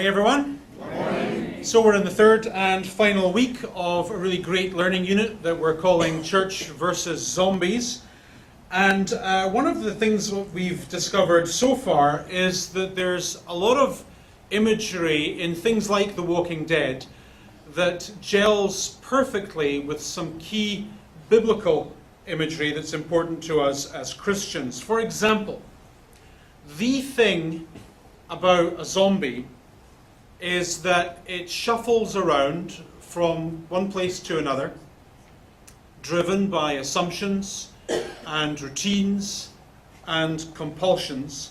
Morning, everyone. Morning. So we're in the third and final week of a really great learning unit that we're calling Church versus Zombies. And one of the things that we've discovered so far is that there's a lot of imagery in things like The Walking Dead that gels perfectly with some key biblical imagery that's important to us as Christians. For example, the thing about a zombie is that it shuffles around from one place to another, driven by assumptions and routines and compulsions.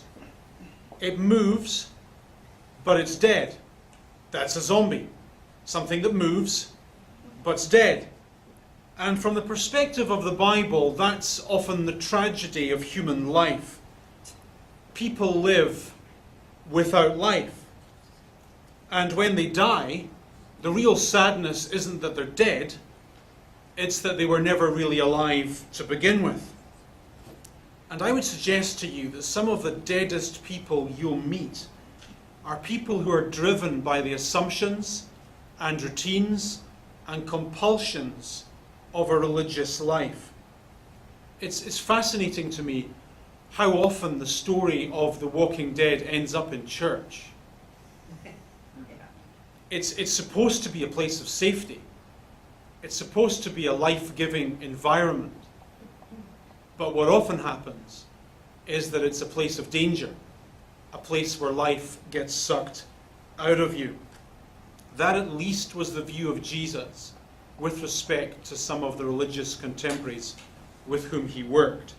It moves, but it's dead. That's a zombie. Something that moves, but's dead. And from the perspective of the Bible, that's often the tragedy of human life. People live without life. And when they die, the real sadness isn't that they're dead, it's that they were never really alive to begin with. And I would suggest to you that some of the deadest people you'll meet are people who are driven by the assumptions and routines and compulsions of a religious life. It's fascinating to me how often the story of The Walking Dead ends up in church. It's supposed to be a place of safety. It's supposed to be a life-giving environment. But what often happens is that it's a place of danger, a place where life gets sucked out of you. That at least was the view of Jesus with respect to some of the religious contemporaries with whom he worked.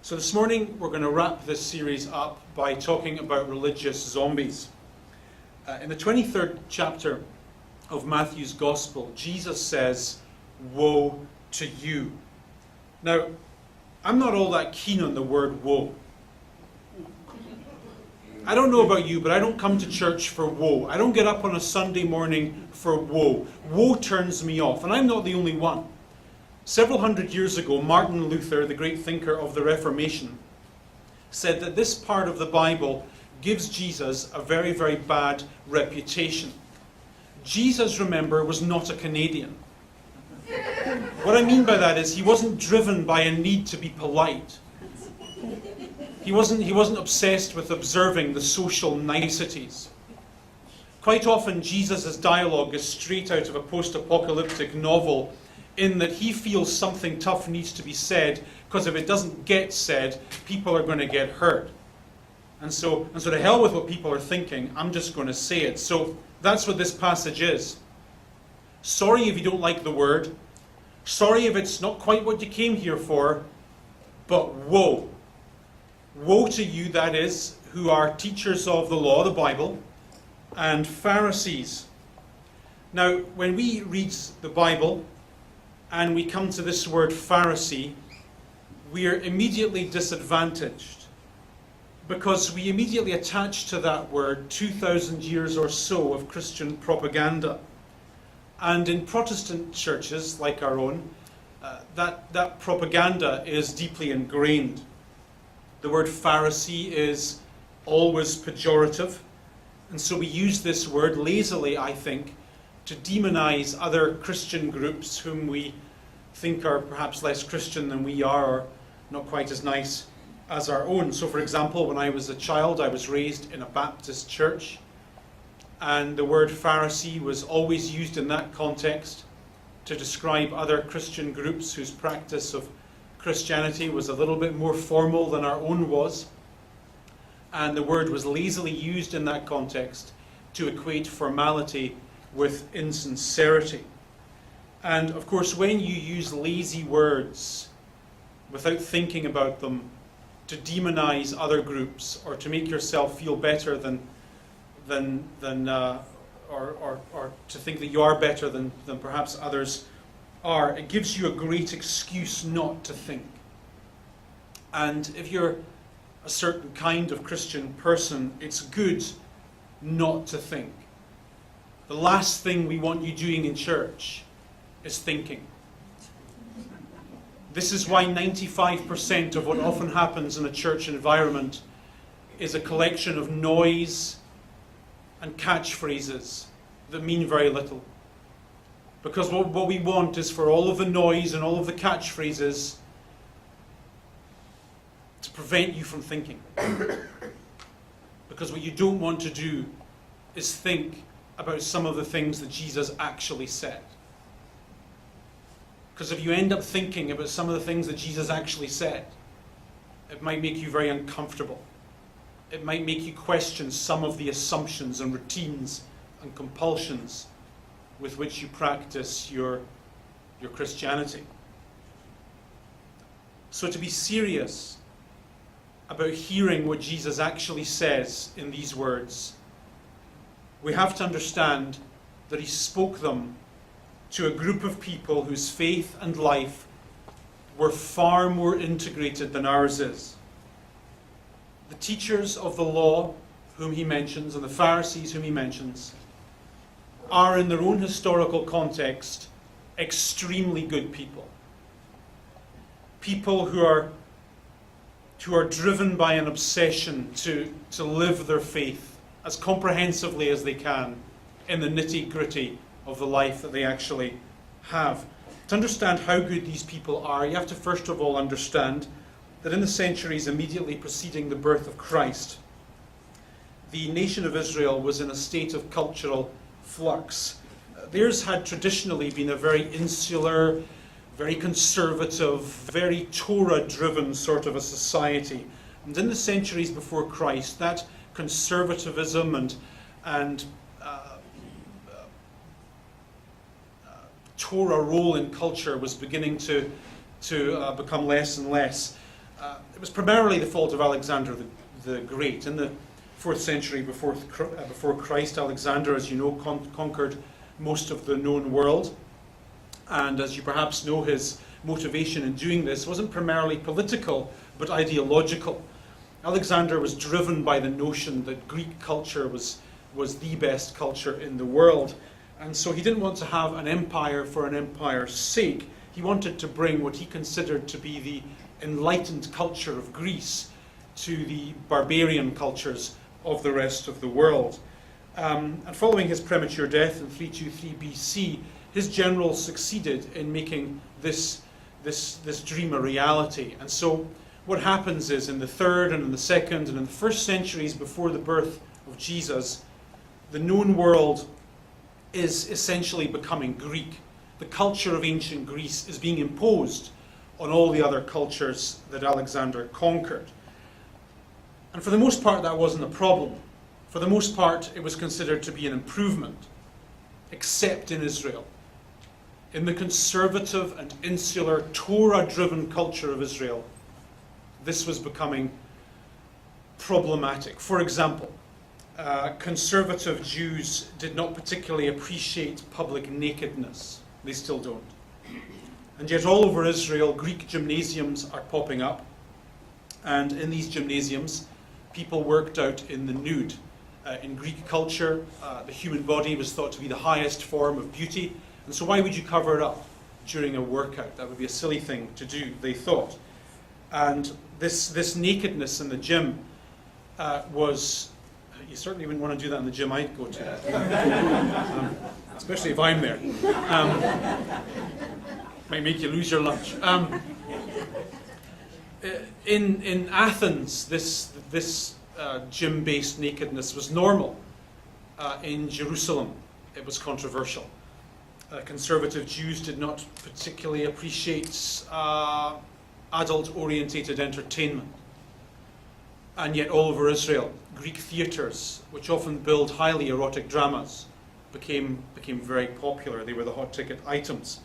So this morning we're going to wrap this series up by talking about religious zombies. In the 23rd chapter of Matthew's Gospel, Jesus says, "Woe to you." Now, I'm not all that keen on the word woe. I don't know about you, but I don't come to church for woe. I don't get up on a Sunday morning for woe. Woe turns me off, and I'm not the only one. Several hundred years ago, Martin Luther, the great thinker of the Reformation, said that this part of the Bible gives Jesus a very, very bad reputation. Jesus, remember, was not a Canadian. What I mean by that is he wasn't driven by a need to be polite. He wasn't obsessed with observing the social niceties. Quite often, Jesus' dialogue is straight out of a post-apocalyptic novel in that he feels something tough needs to be said, because if it doesn't get said, people are going to get hurt. And so to hell with what people are thinking, I'm just going to say it. So that's what this passage is. Sorry if you don't like the word. Sorry if it's not quite what you came here for. But woe. Woe to you, that is, who are teachers of the law, the Bible, and Pharisees. Now, when we read the Bible and we come to this word Pharisee, we are immediately disadvantaged because we immediately attach to that word 2,000 years or so of Christian propaganda. And in Protestant churches like our own, that propaganda is deeply ingrained. The word Pharisee is always pejorative, and so we use this word lazily, I think, to demonize other Christian groups whom we think are perhaps less Christian than we are, or not quite as nice as our own. So, for example, when I was a child, I was raised in a Baptist church, and the word Pharisee was always used in that context to describe other Christian groups whose practice of Christianity was a little bit more formal than our own was. And the word was lazily used in that context to equate formality with insincerity. And of course, when you use lazy words without thinking about them to demonize other groups or to make yourself feel better or to think that you are better than perhaps others are, it gives you a great excuse not to think. And if you're a certain kind of Christian person, it's good not to think. The last thing we want you doing in church is thinking. This is why 95% of what often happens in a church environment is a collection of noise and catchphrases that mean very little. Because what we want is for all of the noise and all of the catchphrases to prevent you from thinking. Because what you don't want to do is think about some of the things that Jesus actually said. Because if you end up thinking about some of the things that Jesus actually said, it might make you very uncomfortable. It might make you question some of the assumptions and routines and compulsions with which you practice your Christianity. So to be serious about hearing what Jesus actually says in these words, we have to understand that he spoke them to a group of people whose faith and life were far more integrated than ours is. The teachers of the law, whom he mentions, and the Pharisees, whom he mentions, are in their own historical context extremely good people. People who are driven by an obsession to live their faith as comprehensively as they can in the nitty-gritty of the life that they actually have. To understand how good these people are, you have to first of all understand that in the centuries immediately preceding the birth of Christ, the nation of Israel was in a state of cultural flux. Theirs had traditionally been a very insular, very conservative, very Torah-driven sort of a society. And in the centuries before Christ, that conservatism and Torah role in culture was beginning to become less and less. It was primarily the fault of Alexander the Great. In the 4th century before Christ, Alexander, as you know, conquered most of the known world. And as you perhaps know, his motivation in doing this wasn't primarily political, but ideological. Alexander was driven by the notion that Greek culture was the best culture in the world. And so he didn't want to have an empire for an empire's sake. He wanted to bring what he considered to be the enlightened culture of Greece to the barbarian cultures of the rest of the world. And following his premature death in 323 BC, his generals succeeded in making this dream a reality. And so what happens is in the 3rd and in the 2nd and in the 1st centuries before the birth of Jesus, the known world is essentially becoming Greek. The culture of ancient Greece is being imposed on all the other cultures that Alexander conquered. And for the most part, that wasn't a problem. For the most part, it was considered to be an improvement, except in Israel. In the conservative and insular, Torah-driven culture of Israel, this was becoming problematic. For example, conservative Jews did not particularly appreciate public nakedness. They still don't. And yet all over Israel, Greek gymnasiums are popping up. And in these gymnasiums, people worked out in the nude. In Greek culture, the human body was thought to be the highest form of beauty. And so why would you cover it up during a workout? That would be a silly thing to do, they thought. And this nakedness in the gym was... You certainly wouldn't want to do that in the gym I'd go to. Especially if I'm there. Might make you lose your lunch. In Athens, this gym-based nakedness was normal. In Jerusalem, it was controversial. Conservative Jews did not particularly appreciate adult-orientated entertainment. And yet all over Israel, Greek theatres, which often build highly erotic dramas, became very popular. They were the hot ticket items.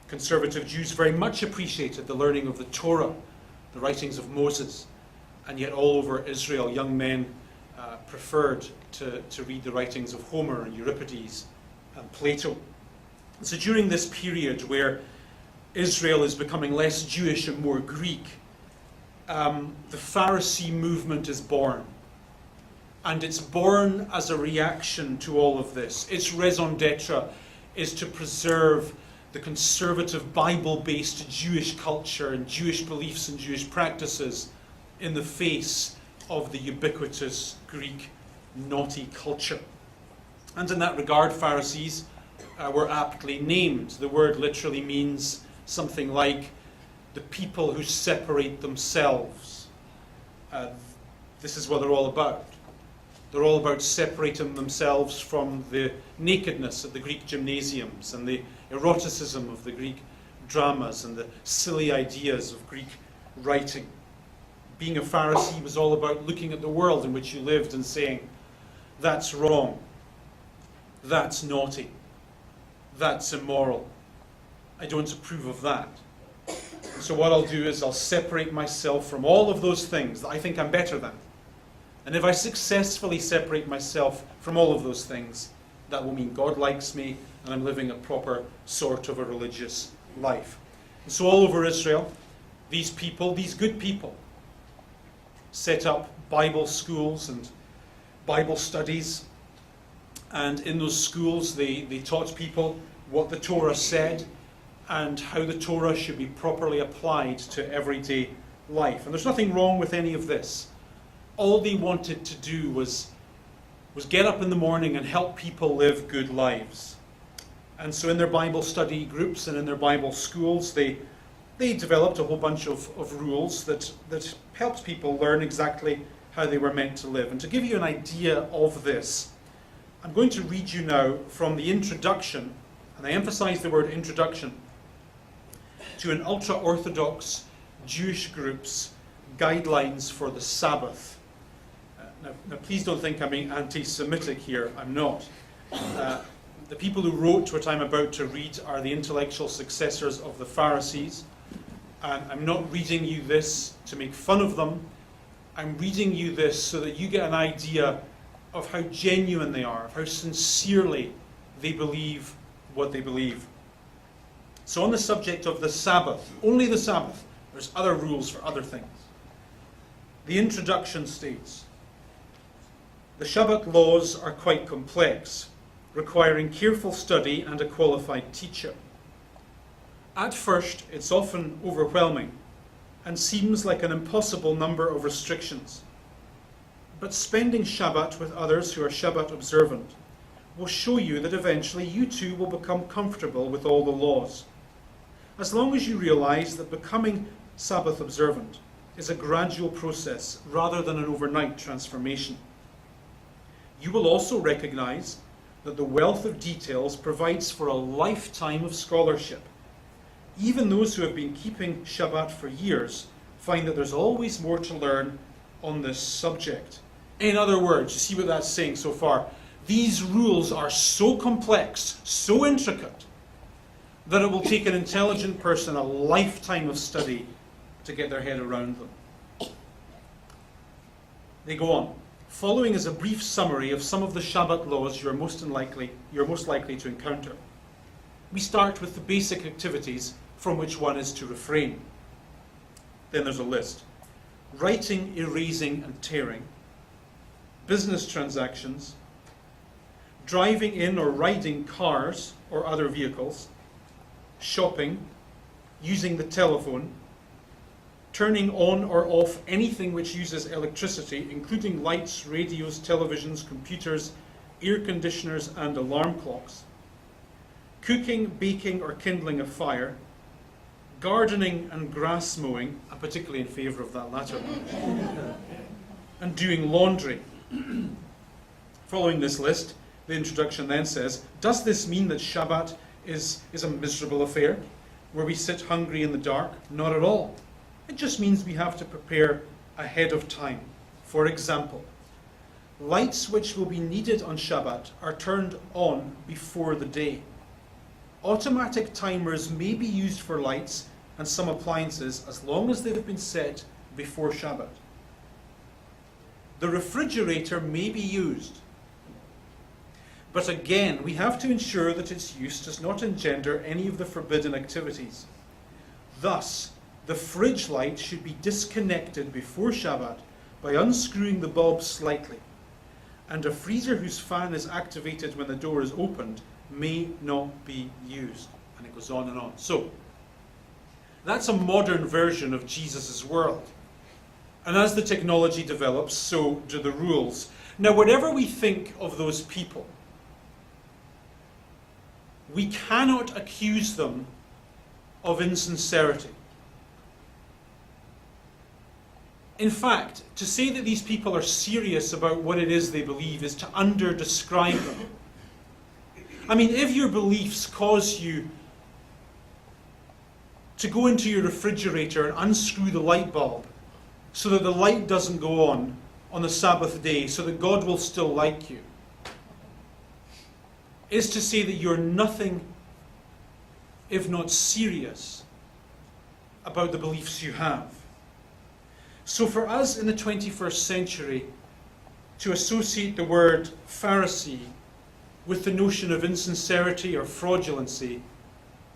Conservative Jews very much appreciated the learning of the Torah, the writings of Moses, and yet all over Israel, young men preferred to read the writings of Homer and Euripides and Plato. And so during this period where Israel is becoming less Jewish and more Greek, the Pharisee movement is born. And it's born as a reaction to all of this. Its raison d'etre is to preserve the conservative Bible-based Jewish culture and Jewish beliefs and Jewish practices in the face of the ubiquitous Greek naughty culture. And in that regard, Pharisees were aptly named. The word literally means something like the people who separate themselves. This is what they're all about. They're all about separating themselves from the nakedness of the Greek gymnasiums and the eroticism of the Greek dramas and the silly ideas of Greek writing. Being a Pharisee was all about looking at the world in which you lived and saying, that's wrong, that's naughty, that's immoral, I don't approve of that. So what I'll do is I'll separate myself from all of those things that I think I'm better than. And if I successfully separate myself from all of those things, that will mean God likes me and I'm living a proper sort of a religious life. And so all over Israel, these people, these good people, set up Bible schools and Bible studies. And in those schools, they taught people what the Torah said and how the Torah should be properly applied to everyday life. And there's nothing wrong with any of this. All they wanted to do was get up in the morning and help people live good lives. And so in their Bible study groups and in their Bible schools, they developed a whole bunch of rules that helped people learn exactly how they were meant to live. And to give you an idea of this, I'm going to read you now from the introduction, and I emphasize the word introduction, to an ultra-Orthodox Jewish group's guidelines for the Sabbath. Now, please don't think I'm being anti-Semitic here. I'm not. The people who wrote what I'm about to read are the intellectual successors of the Pharisees. And I'm not reading you this to make fun of them. I'm reading you this so that you get an idea of how genuine they are, of how sincerely they believe what they believe. So on the subject of the Sabbath, only the Sabbath, there's other rules for other things. The introduction states, the Shabbat laws are quite complex, requiring careful study and a qualified teacher. At first, it's often overwhelming and seems like an impossible number of restrictions. But spending Shabbat with others who are Shabbat observant will show you that eventually you too will become comfortable with all the laws. As long as you realize that becoming Sabbath observant is a gradual process rather than an overnight transformation. You will also recognize that the wealth of details provides for a lifetime of scholarship. Even those who have been keeping Shabbat for years find that there's always more to learn on this subject. In other words, you see what that's saying so far? These rules are so complex, so intricate, that it will take an intelligent person a lifetime of study to get their head around them. They go on. Following is a brief summary of some of the Shabbat laws you're most likely to encounter. We start with the basic activities from which one is to refrain. Then there's a list. Writing, erasing and tearing, business transactions, driving in or riding cars or other vehicles, shopping, using the telephone, turning on or off anything which uses electricity, including lights, radios, televisions, computers, air conditioners and alarm clocks, cooking, baking or kindling a fire, gardening and grass mowing, I'm particularly in favour of that latter one, and doing laundry. Following this list, the introduction then says, does this mean that Shabbat is a miserable affair, where we sit hungry in the dark? Not at all. It just means we have to prepare ahead of time. For example, lights which will be needed on Shabbat are turned on before the day. Automatic timers may be used for lights and some appliances as long as they have been set before Shabbat. The refrigerator may be used, but again, we have to ensure that its use does not engender any of the forbidden activities. Thus, the fridge light should be disconnected before Shabbat by unscrewing the bulb slightly, and a freezer whose fan is activated when the door is opened may not be used. And it goes on and on. So, that's a modern version of Jesus' world. And as the technology develops, so do the rules. Now, whatever we think of those people, we cannot accuse them of insincerity. In fact, to say that these people are serious about what it is they believe is to under-describe them. I mean, if your beliefs cause you to go into your refrigerator and unscrew the light bulb so that the light doesn't go on the Sabbath day, so that God will still like you, is to say that you're nothing if not serious about the beliefs you have. So for us in the 21st century to associate the word Pharisee with the notion of insincerity or fraudulency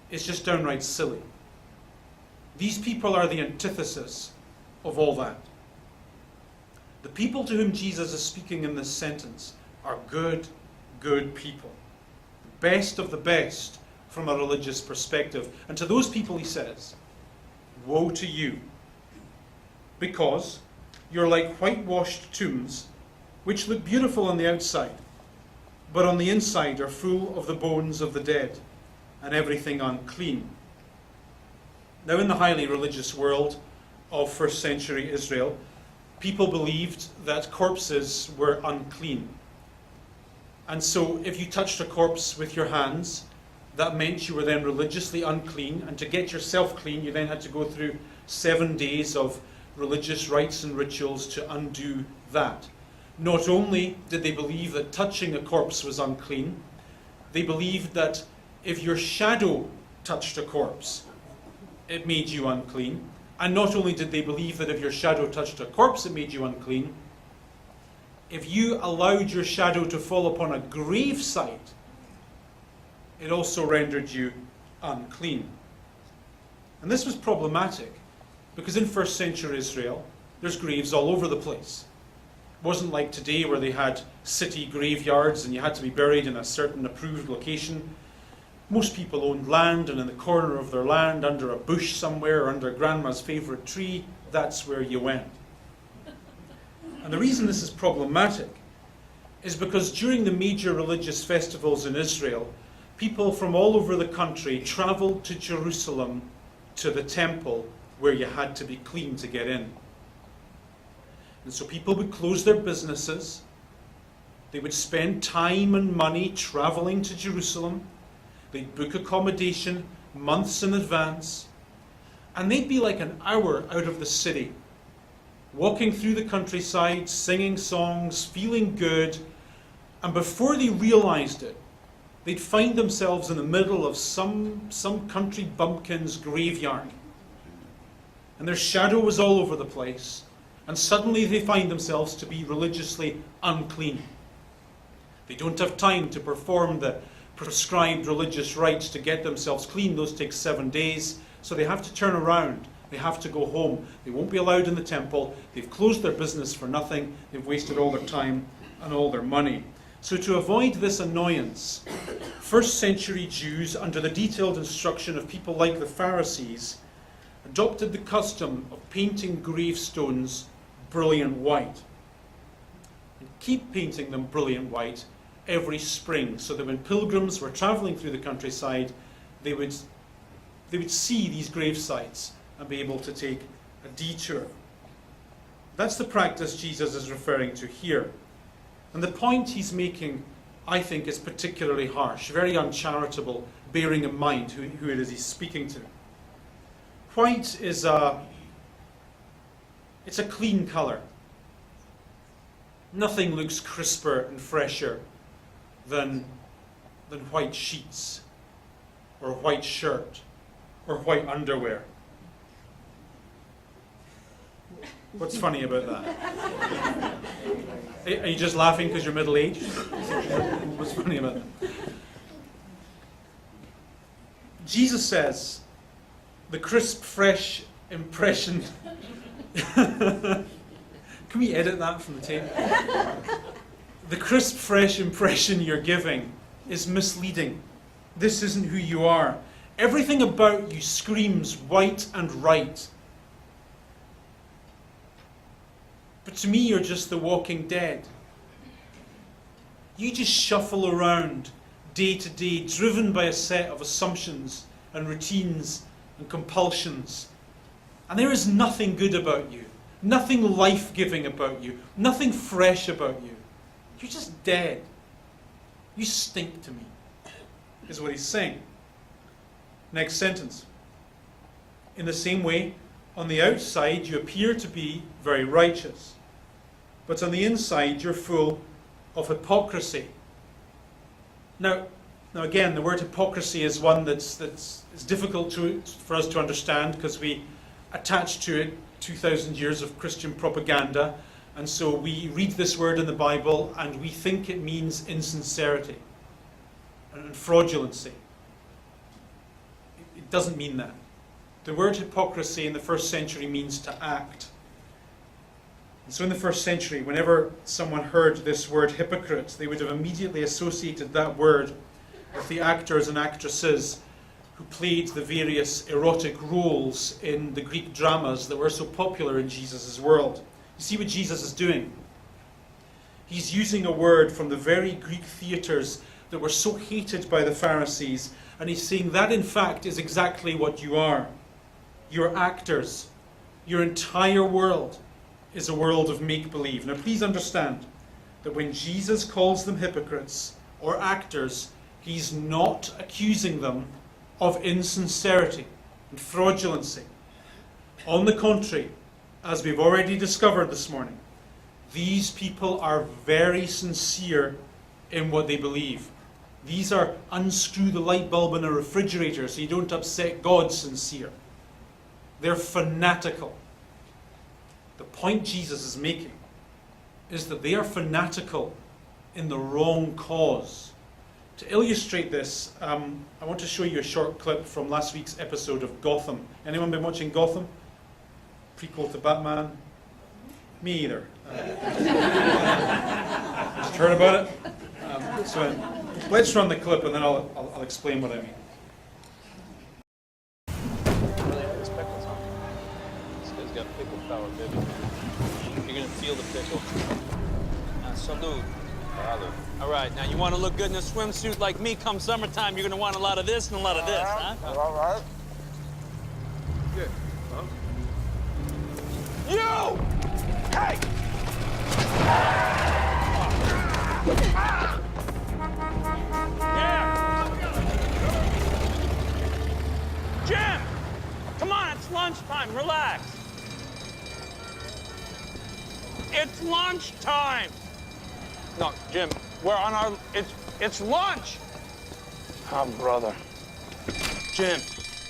is just downright silly. These people are the antithesis of all that. The people to whom Jesus is speaking in this sentence are good, good people. The best of the best from a religious perspective. And to those people he says, woe to you, because you're like whitewashed tombs, which look beautiful on the outside, but on the inside are full of the bones of the dead and everything unclean. Now, in the highly religious world of first century Israel, people believed that corpses were unclean. And so if you touched a corpse with your hands, that meant you were then religiously unclean, and to get yourself clean, you then had to go through 7 days of religious rites and rituals to undo that. Not only did they believe that touching a corpse was unclean, they believed that if your shadow touched a corpse, it made you unclean. And not only did they believe that if your shadow touched a corpse, it made you unclean, if you allowed your shadow to fall upon a gravesite, it also rendered you unclean. And this was problematic, because in first century Israel, there's graves all over the place. It wasn't like today where they had city graveyards and you had to be buried in a certain approved location. Most people owned land, and in the corner of their land, under a bush somewhere, or under grandma's favourite tree, that's where you went. And the reason this is problematic is because during the major religious festivals in Israel, people from all over the country travelled to Jerusalem, to the temple, where you had to be clean to get in. And so people would close their businesses, they would spend time and money travelling to Jerusalem, they'd book accommodation months in advance, and they'd be like an hour out of the city, walking through the countryside, singing songs, feeling good, and before they realised it, they'd find themselves in the middle of some country bumpkin's graveyard. And their shadow was all over the place, and suddenly they find themselves to be religiously unclean. They don't have time to perform the prescribed religious rites to get themselves clean. Those take 7 days, so they have to turn around. They have to go home. They won't be allowed in the temple. They've closed their business for nothing. They've wasted all their time and all their money. So to avoid this annoyance, first century Jews, under the detailed instruction of people like the Pharisees, adopted the custom of painting gravestones brilliant white. And keep painting them brilliant white every spring, so that when pilgrims were travelling through the countryside, they would see these grave sites and be able to take a detour. That's the practice Jesus is referring to here. And the point he's making, I think, is particularly harsh, very uncharitable, bearing in mind who it is he's speaking to. White is it's a clean colour. Nothing looks crisper and fresher than white sheets, or a white shirt, or white underwear. What's funny about that? Are you just laughing because you're middle-aged? What's funny about that? Jesus says, the crisp, fresh impression... Can we edit that from the tape? The crisp, fresh impression you're giving is misleading. This isn't who you are. Everything about you screams white and right. But to me, you're just the walking dead. You just shuffle around, day to day, driven by a set of assumptions and routines and compulsions. And there is nothing good about you, nothing life-giving about you, nothing fresh about you. You're just dead. You stink to me, is what he's saying. Next sentence. In the same way, on the outside you appear to be very righteous, but on the inside you're full of hypocrisy. Now again, the word hypocrisy is one that's difficult for us to understand, because we attach to it 2,000 years of Christian propaganda, and so we read this word in the Bible and we think it means insincerity and fraudulency. It doesn't mean that. The word hypocrisy in the first century means to act. And so in the first century, whenever someone heard this word hypocrite, they would have immediately associated that word with the actors and actresses who played the various erotic roles in the Greek dramas that were so popular in Jesus' world. You see what Jesus is doing? He's using a word from the very Greek theatres that were so hated by the Pharisees, and he's saying that in fact is exactly what you are. You're actors. Your entire world is a world of make-believe. Now please understand that when Jesus calls them hypocrites or actors, he's not accusing them of insincerity and fraudulency. On the contrary, as we've already discovered this morning, these people are very sincere in what they believe. These are unscrew the light bulb in a refrigerator so you don't upset God sincere. They're fanatical. The point Jesus is making is that they are fanatical in the wrong cause. To illustrate this, I want to show you a short clip from last week's episode of Gotham. Anyone been watching Gotham? Prequel to Batman? Me either. Just heard about it? So let's run the clip and then I'll explain what I mean. Got pickle power, baby. You're gonna feel the pickle. Salud. All right, now you want to look good in a swimsuit like me come summertime, you're gonna want a lot of this and a lot of this, huh? All right. Good. You! Hey! Yeah! Jim! Come on, it's lunchtime, relax. It's lunchtime. No, Jim, we're on our, it's lunch. Oh, brother. Jim,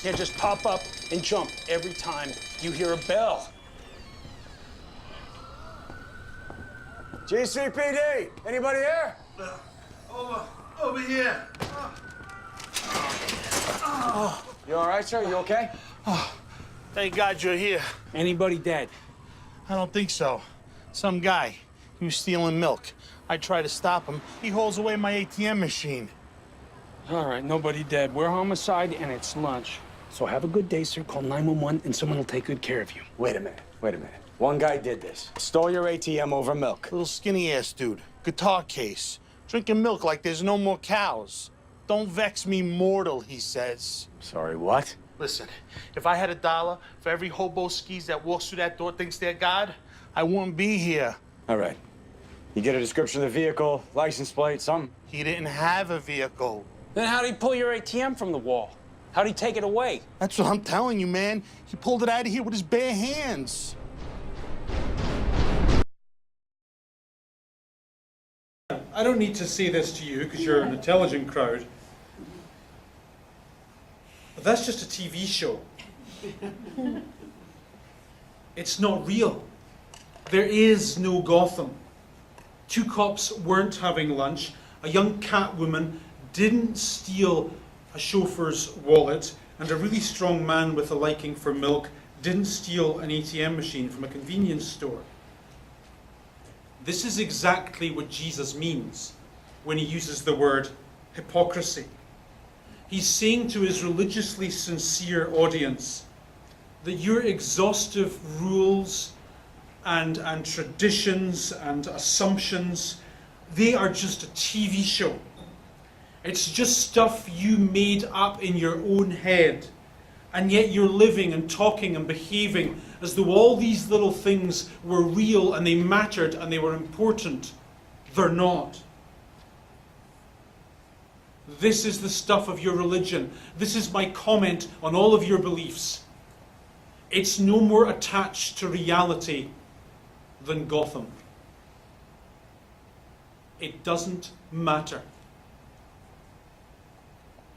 can't just pop up and jump every time you hear a bell. GCPD, anybody here? Over here. You all right, sir? You okay? Thank God you're here. Anybody dead? I don't think so. Some guy, he was stealing milk. I tried to stop him. He holds away my ATM machine. All right, nobody dead. We're homicide and it's lunch. So have a good day, sir. Call 911 and someone will take good care of you. Wait a minute. One guy did this. Stole your ATM over milk. Little skinny-ass dude. Guitar case. Drinking milk like there's no more cows. Don't vex me mortal, he says. Sorry, what? Listen, if I had $1 for every hobo skis that walks through that door thinks they're God, I wouldn't be here. All right. You get a description of the vehicle, license plate, something? He didn't have a vehicle. Then how'd he pull your ATM from the wall? How'd he take it away? That's what I'm telling you, man. He pulled it out of here with his bare hands. I don't need to say this to you because you're an intelligent crowd. But that's just a TV show. It's not real. There is no Gotham. Two cops weren't having lunch. A young Catwoman didn't steal a chauffeur's wallet. And a really strong man with a liking for milk didn't steal an ATM machine from a convenience store. This is exactly what Jesus means when he uses the word hypocrisy. He's saying to his religiously sincere audience that your exhaustive rules and traditions and assumptions, they are just a TV show. It's just stuff you made up in your own head. And yet you're living and talking and behaving as though all these little things were real and they mattered and they were important. They're not. This is the stuff of your religion. This is my comment on all of your beliefs. It's no more attached to reality than Gotham. It doesn't matter.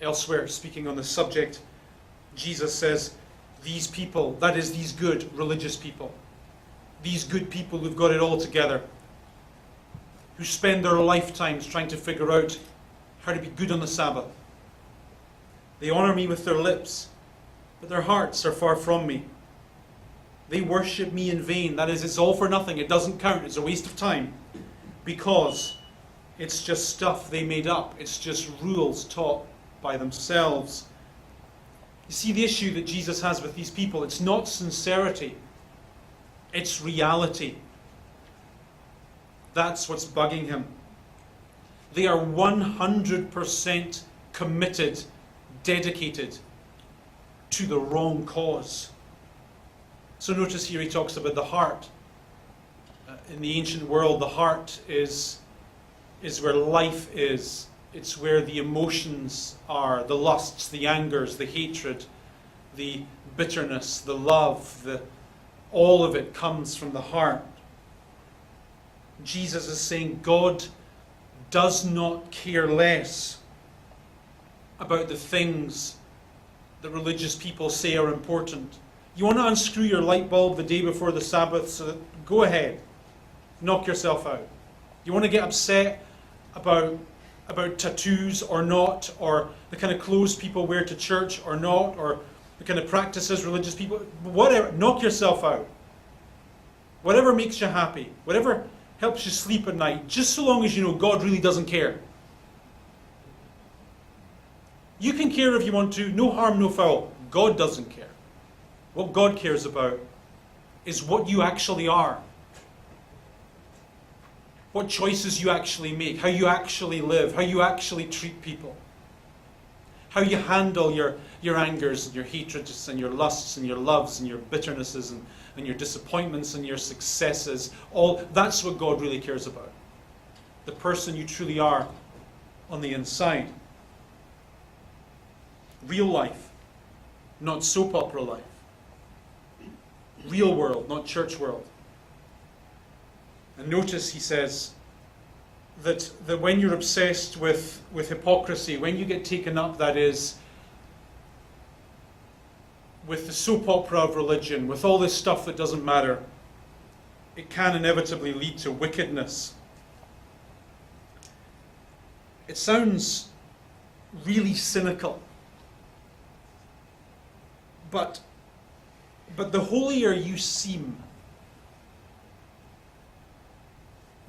Elsewhere, speaking on the subject, Jesus says, these people, that is, these good religious people, these good people who've got it all together, who spend their lifetimes trying to figure out how to be good on the Sabbath. They honor me with their lips, but their hearts are far from me. They worship me in vain. That is, it's all for nothing. It doesn't count. It's a waste of time. Because it's just stuff they made up. It's just rules taught by themselves. You see, the issue that Jesus has with these people, it's not sincerity. It's reality. That's what's bugging him. They are 100% committed, dedicated to the wrong cause. So notice here he talks about the heart. In the ancient world, the heart is where life is. It's where the emotions are, the lusts, the angers, the hatred, the bitterness, the love, all of it comes from the heart. Jesus is saying God does not care less about the things that religious people say are important. You want to unscrew your light bulb the day before the Sabbath, so go ahead. Knock yourself out. You want to get upset about tattoos or not, or the kind of clothes people wear to church or not, or the kind of practices religious people, whatever, knock yourself out. Whatever makes you happy, whatever helps you sleep at night, just so long as you know God really doesn't care. You can care if you want to, no harm, no foul. God doesn't care. What God cares about is what you actually are. What choices you actually make, how you actually live, how you actually treat people. How you handle your angers and your hatreds and your lusts and your loves and your bitternesses and your disappointments and your successes. All that's what God really cares about. The person you truly are on the inside. Real life, not soap opera life. Real world, not church world. And notice he says that when you're obsessed with hypocrisy, when you get taken up, that is, with the soap opera of religion, with all this stuff that doesn't matter, it can inevitably lead to wickedness. It sounds really cynical. But the holier you seem,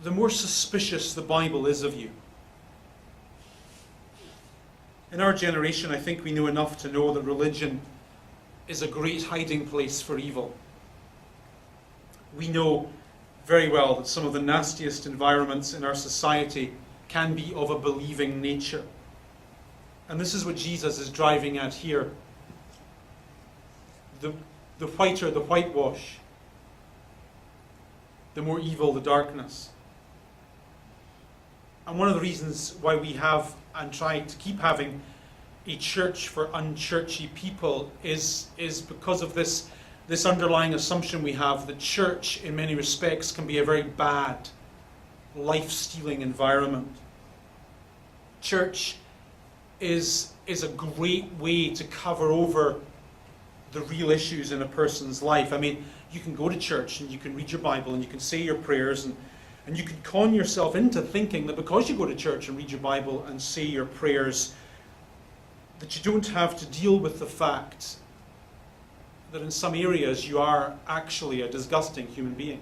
the more suspicious the Bible is of you. In our generation, I think we know enough to know that religion is a great hiding place for evil. We know very well that some of the nastiest environments in our society can be of a believing nature. And this is what Jesus is driving at here. The whiter the whitewash, the more evil the darkness. And one of the reasons why we have and try to keep having a church for unchurchy people is because of this underlying assumption we have that church, in many respects, can be a very bad, life-stealing environment. Church is a great way to cover over the real issues in a person's life. I mean, you can go to church and you can read your Bible and you can say your prayers and you can con yourself into thinking that because you go to church and read your Bible and say your prayers, that you don't have to deal with the fact that in some areas you are actually a disgusting human being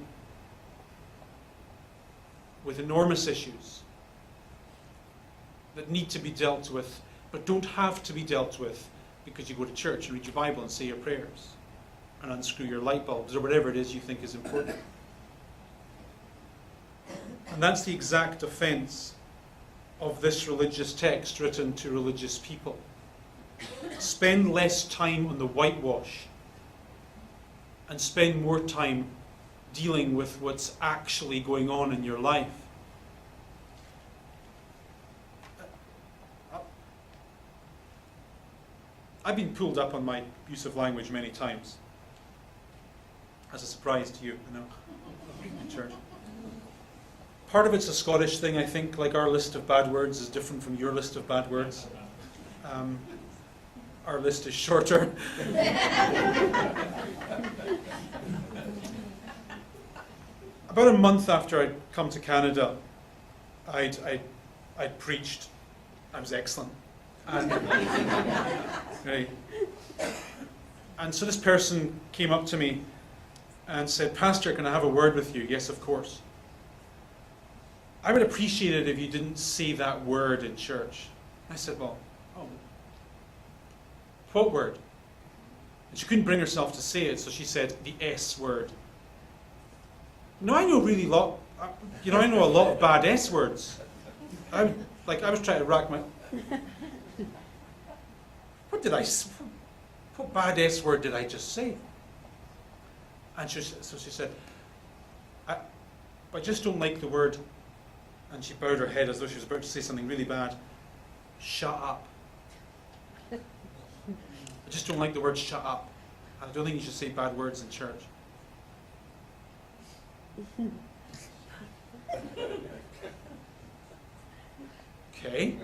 with enormous issues that need to be dealt with, but don't have to be dealt with because you go to church and read your Bible and say your prayers and unscrew your light bulbs or whatever it is you think is important. And that's the exact offense of this religious text written to religious people. Spend less time on the whitewash and spend more time dealing with what's actually going on in your life. I've been pulled up on my use of language many times. As a surprise to you, I know, in church. Part of it's a Scottish thing, I think. Like, our list of bad words is different from your list of bad words. Our list is shorter. About a month after I'd come to Canada, I'd preached. I was excellent. And, right. And so this person came up to me and said, "Pastor, can I have a word with you?" "Yes, of course." "I would appreciate it if you didn't say that word in church." I said, "Well, what word?" And she couldn't bring herself to say it, so she said, "The S word." No, I know I know a lot of bad S words. I was trying to rack my... What bad S word did I just say? And she said, I just don't like the word, and she bowed her head as though she was about to say something really bad. "Shut up." I just don't like the word "shut up." I don't think you should say bad words in church. Okay.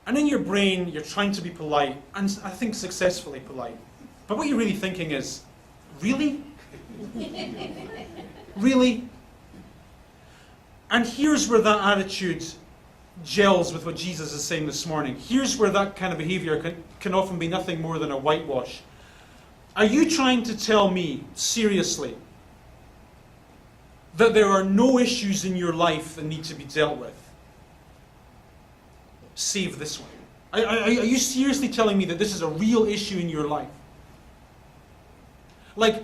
And in your brain, you're trying to be polite, and I think successfully polite. But what you're really thinking is, really? Really? And here's where that attitude gels with what Jesus is saying this morning. Here's where that kind of behavior can often be nothing more than a whitewash. Are you trying to tell me, seriously, that there are no issues in your life that need to be dealt with, save this one? Are you seriously telling me that this is a real issue in your life? Like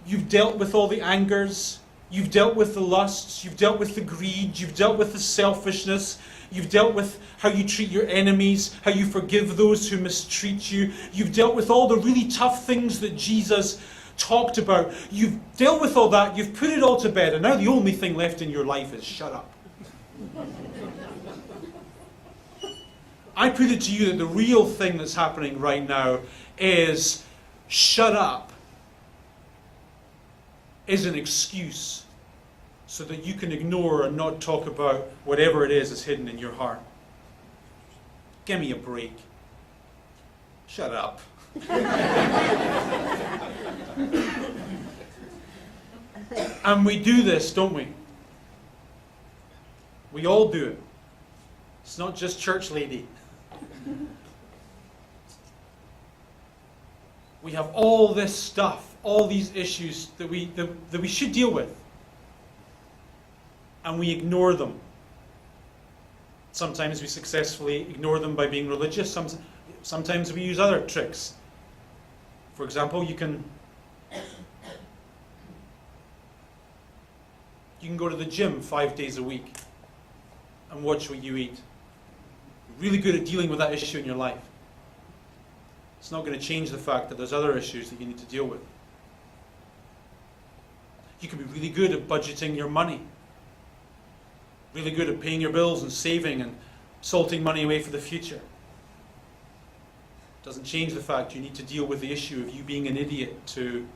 you've dealt with all the angers, you've dealt with the lusts, you've dealt with the greed, you've dealt with the selfishness, you've dealt with how you treat your enemies, how you forgive those who mistreat you, you've dealt with all the really tough things that Jesus talked about. You've dealt with all that, you've put it all to bed, and now the only thing left in your life is shut up. I put it to you that the real thing that's happening right now is shut up is an excuse so that you can ignore and not talk about whatever it is that's hidden in your heart. Give me a break. Shut up. And we do this, don't we? We all do it. It's not just church lady. We have all this stuff, all these issues that we should deal with, and we ignore them. Sometimes we successfully ignore them by being religious. Sometimes we use other tricks. For example, you can go to the gym 5 days a week and watch what you eat. You're really good at dealing with that issue in your life. It's not going to change the fact that there's other issues that you need to deal with. You can be really good at budgeting your money. Really good at paying your bills and saving and salting money away for the future. Doesn't change the fact you need to deal with the issue of you being an idiot to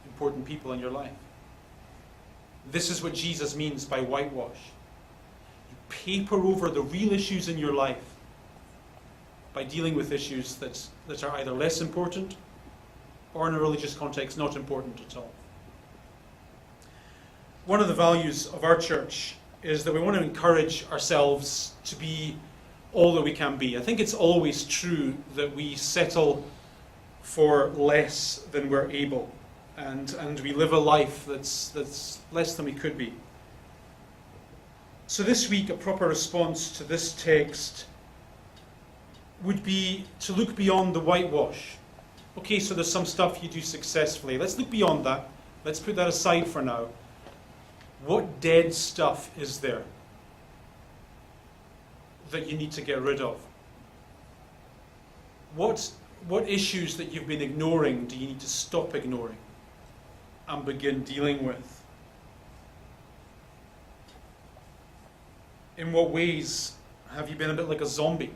important people in your life. This is what Jesus means by whitewash. You paper over the real issues in your life by dealing with issues that are either less important or in a religious context not important at all. One of the values of our church is that we want to encourage ourselves to be all that we can be. I think it's always true that we settle for less than we're able, and we live a life that's less than we could be. So this week, a proper response to this text would be to look beyond the whitewash. Okay, so there's some stuff you do successfully. Let's look beyond that. Let's put that aside for now. What dead stuff is there that you need to get rid of? What issues that you've been ignoring do you need to stop ignoring and begin dealing with? In what ways have you been a bit like a zombie?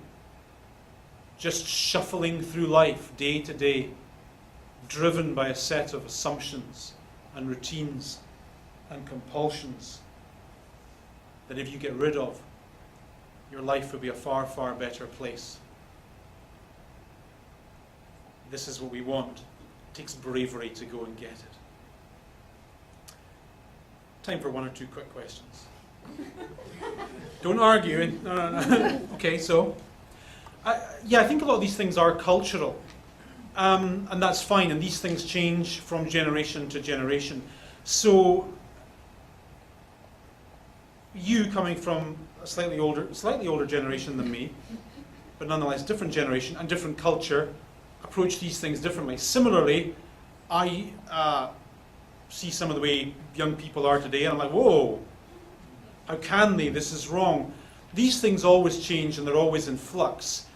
Just shuffling through life day to day, driven by a set of assumptions and routines and compulsions that if you get rid of, your life would be a far, far better place. This is what we want. It takes bravery to go and get it. Time for one or two quick questions. Don't argue. No. Okay, so I think a lot of these things are cultural, and that's fine. And these things change from generation to generation. So, you coming from a slightly older generation than me, but nonetheless different generation and different culture, approach these things differently. Similarly, I see some of the way young people are today, and I'm like, whoa, how can they? This is wrong. These things always change and they're always in flux.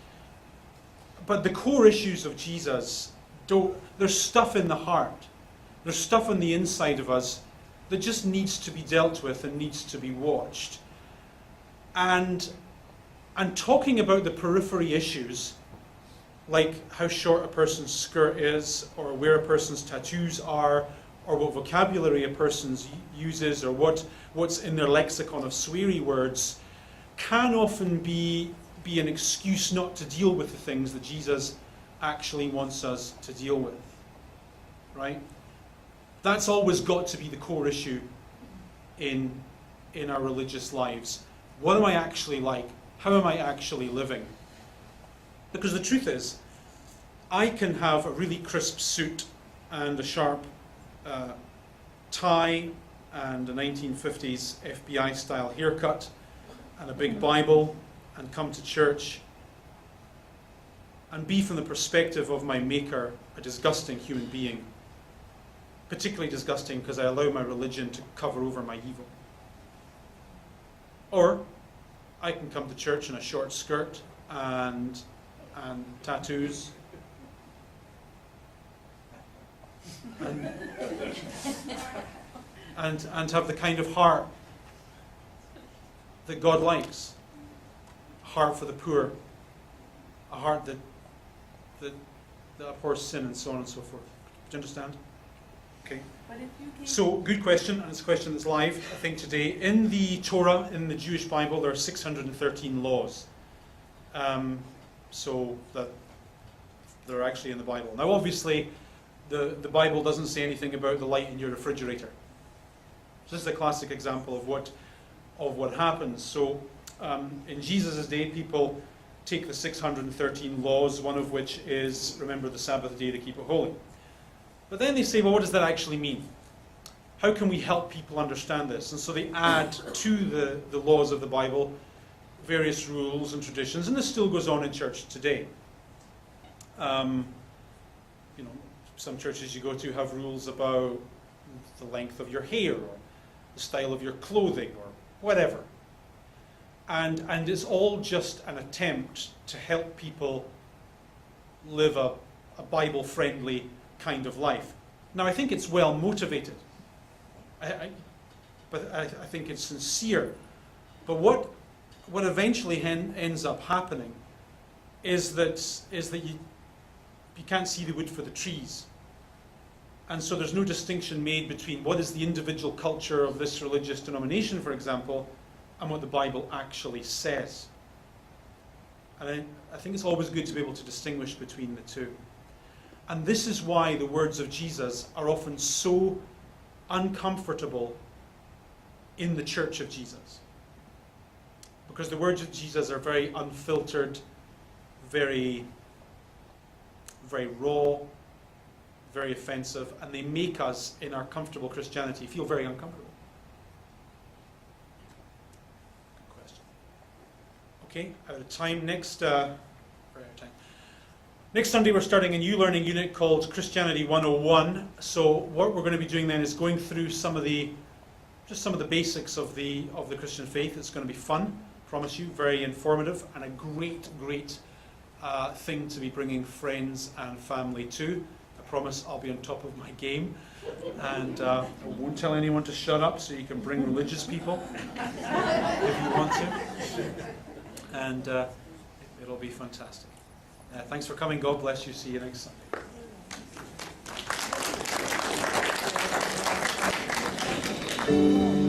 But the core issues of Jesus, there's stuff in the heart. There's stuff on the inside of us that just needs to be dealt with and needs to be watched. And talking about the periphery issues, like how short a person's skirt is, or where a person's tattoos are, or what vocabulary a person uses, or what's in their lexicon of sweary words, can often be an excuse not to deal with the things that Jesus actually wants us to deal with. Right? That's always got to be the core issue in our religious lives. What am I actually like? How am I actually living? Because the truth is, I can have a really crisp suit and a sharp tie and a 1950s FBI style haircut and a big Bible and come to church and be, from the perspective of my Maker, a disgusting human being. Particularly disgusting because I allow my religion to cover over my evil. Or I can come to church in a short skirt and tattoos and have the kind of heart that God likes. A heart for the poor. A heart that abhors sin, and so on and so forth. Do you understand? Okay. So, good question, and it's a question that's live, I think, today. In the Torah, in the Jewish Bible, there are 613 laws. So that they're actually in the Bible. Now, obviously, the Bible doesn't say anything about the light in your refrigerator. This is a classic example of what happens. So, in Jesus' day, people take the 613 laws, one of which is remember the Sabbath day to keep it holy. But then they say, well, what does that actually mean? How can we help people understand this? And so they add to the laws of the Bible various rules and traditions, and this still goes on in church today. Some churches you go to have rules about the length of your hair, or the style of your clothing, or whatever. And it's all just an attempt to help people live a Bible-friendly kind of life. Now, I think it's well motivated. But I think it's sincere. But what eventually ends up happening is that you can't see the wood for the trees. And so there's no distinction made between what is the individual culture of this religious denomination, for example, and what the Bible actually says. And I think it's always good to be able to distinguish between the two. And this is why the words of Jesus are often so uncomfortable in the church of Jesus. Because the words of Jesus are very unfiltered, very, very raw, very offensive, and they make us, in our comfortable Christianity, feel very uncomfortable. Good question. Okay, out of time. Next Sunday we're starting a new learning unit called Christianity 101. So what we're going to be doing then is going through some of the basics of the Christian faith. It's going to be fun. promise you, very informative and a great, great thing to be bringing friends and family to. I promise I'll be on top of my game, and I won't tell anyone to shut up, so you can bring religious people if you want to, and it'll be fantastic. Thanks for coming. God bless you. See you next Sunday.